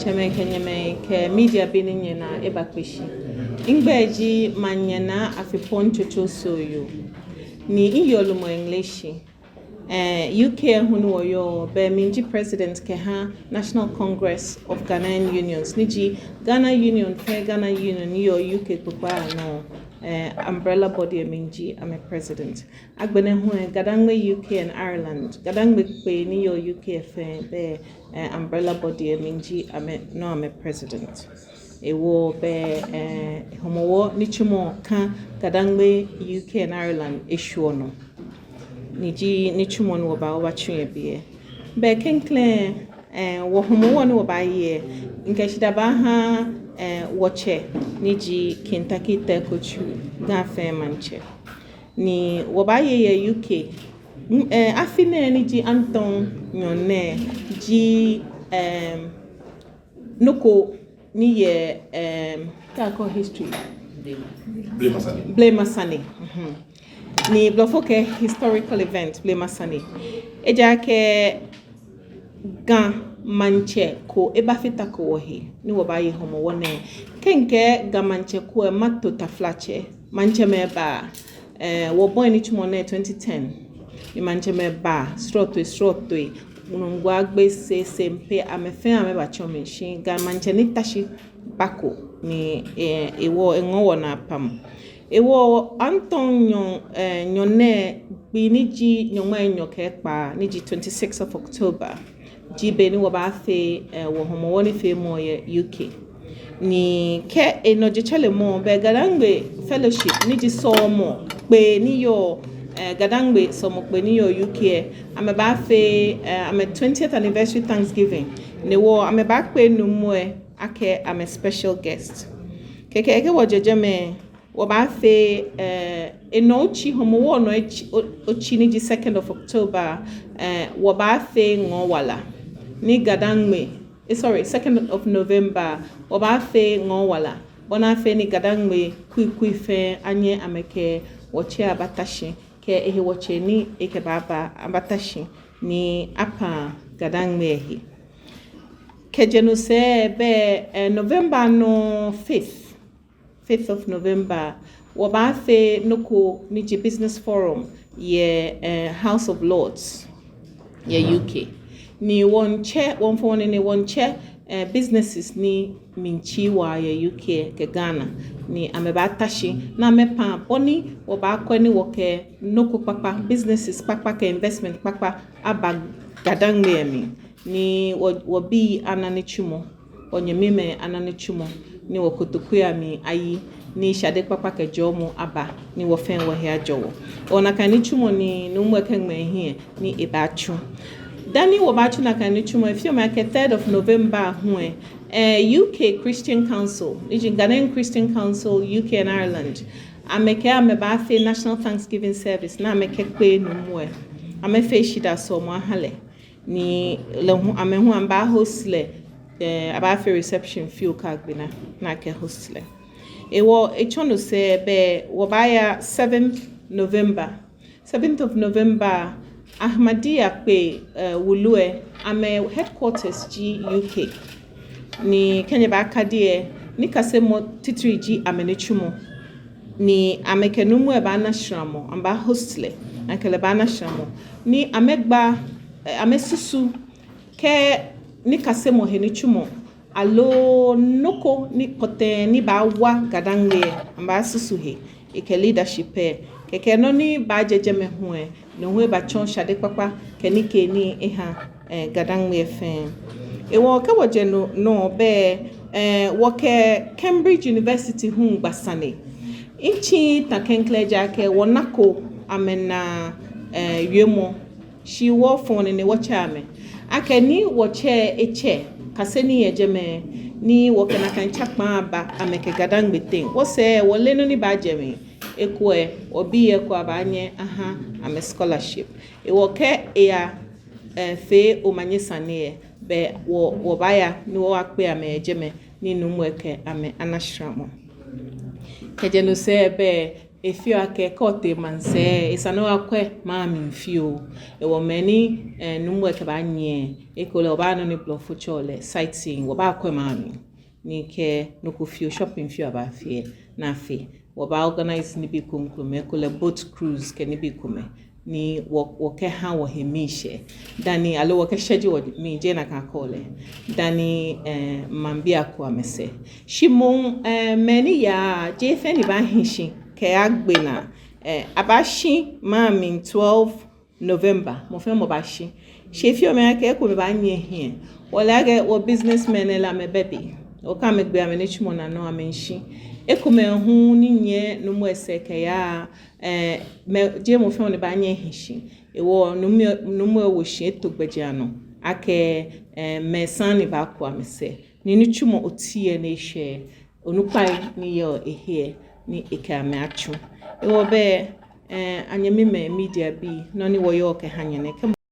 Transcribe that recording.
cheme kenyeme ke media bini na ebakweshi ingbeji manyana afipon chocho soyo ni iyolumo English UK hunu woyo be minji president ke ha National Congress of Ghanaian Unions niji Ghana Union Ghana Union yo UK kwa no umbrella body minji I'm a president agbene hu gadangwe UK and Ireland gadangwe pe ni yo UK fe be umbrella body minji I'm a president ewo be homowo nichimo ka gadangwe UK and Ireland issue no niji nichimo no ba wachwe bie be kenkle wo homowo no ba ye nkashida ba ha wache niji Kentucky tekochu gafe manche ni wobaye ye UK afine niji Anton nyone ji noko ni ye kako history Blame Masani ni blofoke historical event Blame Masani eja ke gan manche ko ebafita ko wohi ni wobaye homo wone kenke ga manche ko matto taflache manche meba wo boy ni chumone 2010 ni manche meba strotwe unongwa gbe sempe amefe ameba chomishin ga manche ni tashi bako ni ewo enwo na pam ewo Anton nyone biniji nyoma enyoke pa niji 26 of October jibe ni wabafe wo homo woni fe mo ye UK ni ke enoje chale mo be gadangbe fellowship ni ji so mo pe ni yo gadangbe so mo pe ni yo UK amebafe am 20th anniversary Thanksgiving ni wo ameba pe nu mo ake am a special guest keke wojeje me wabafe enochi homo wo no ochi ni ji 2nd of October wabafe ngowala ni gadangme sorry 2nd of November wabafe ngowala bonafe ni gadangme kui fe anye ameke woche abatashi ke ehe woche ni eke baba abatashi ni apa gadangme hi kejenu se be November no 5th of November wabafe noko niji business forum ye House of Lords ye UK ni wonche businesses ni minchi wa ye UK ke Ghana ni amebatashi na mepa boni wabakweni woke noko papa businesses papa ke investment papa aba gadangme mi ni wobi ananichumo onyemime ananichumo ni wokotokuya mi ayi ni shade papa ke jomo aba ni wofen wo he ajowo ona kanichumo ni numwe kengme hie ni ebachu dani wobachu na kanichumo if you make 3rd of November hue UK Christian Council Ghanaian Christian Council UK and Ireland amebafe National Thanksgiving Service na ameke kwe numwe amefe shida so mo hale ni lehu amehu amba hostle abafe reception feel kagbina na ke hostle ewo echono se be wobaya 7th of November Ahmadiyya pe wulue ame headquarters G UK ni Kenya ba kadie ni kasemo titri G amenichumo ni amekenumu e ba na shramo amba hostle ankele ba na shramo ni amegba amesusu ke ni kasemo henichumo alo noko ni kote ni ba wa gadangwe amba susu he ike leadership keke no ni ba jejeme hue no hue ba chon shade papa kenike ni eha gadangwe fe ewo ka woje no be woke Cambridge University hu basane inchi takenkleja ke wonako amena yemo shi wo phone ni wochame akeni woche eche kaseni yejeme ni wokena kan chakma ba ameke gadangbe thing wose wole no ni ba jeme ekwe obi ekwa abanye aha ame scholarship ewoke ya fe omanyesane be wo baya ni wo akpe ame jeme ni numweke ame anashramo kejenu se be efio ake kote manse isano akwe mami mfio e wo many numu ke ba nye e ko le oba no ni blofo chole sightseeing wo ba akwe mami ni ke no ko fio shopping fio aba fie na fe wo ba organize ni bi kumkume ko le boat cruise ke ni bi kume ni wo ke ha wo hemishe dani alo wo ke sheji wo mi je na ka kole dani mambia kwa mese shimon many ya je fe ni ba hinshi ke agbe na abashi mami 12 November mo fe mo bashi she fi o me ke ko me ba nye hie wo lage wo businessmen la me baby o ka me gbe amene chimo na no amenshi ekume hu ni nye no mo ese ke ya me je mo fe ni ba nye hishi ewo no mo wo shi etogbeje ano ake mesani ba kwa mese ni ni chumo otie na ehwe onupai ni yo ehie ni ikame achu ewo be anyemi me media bi no ni wo yo ke hanyene ke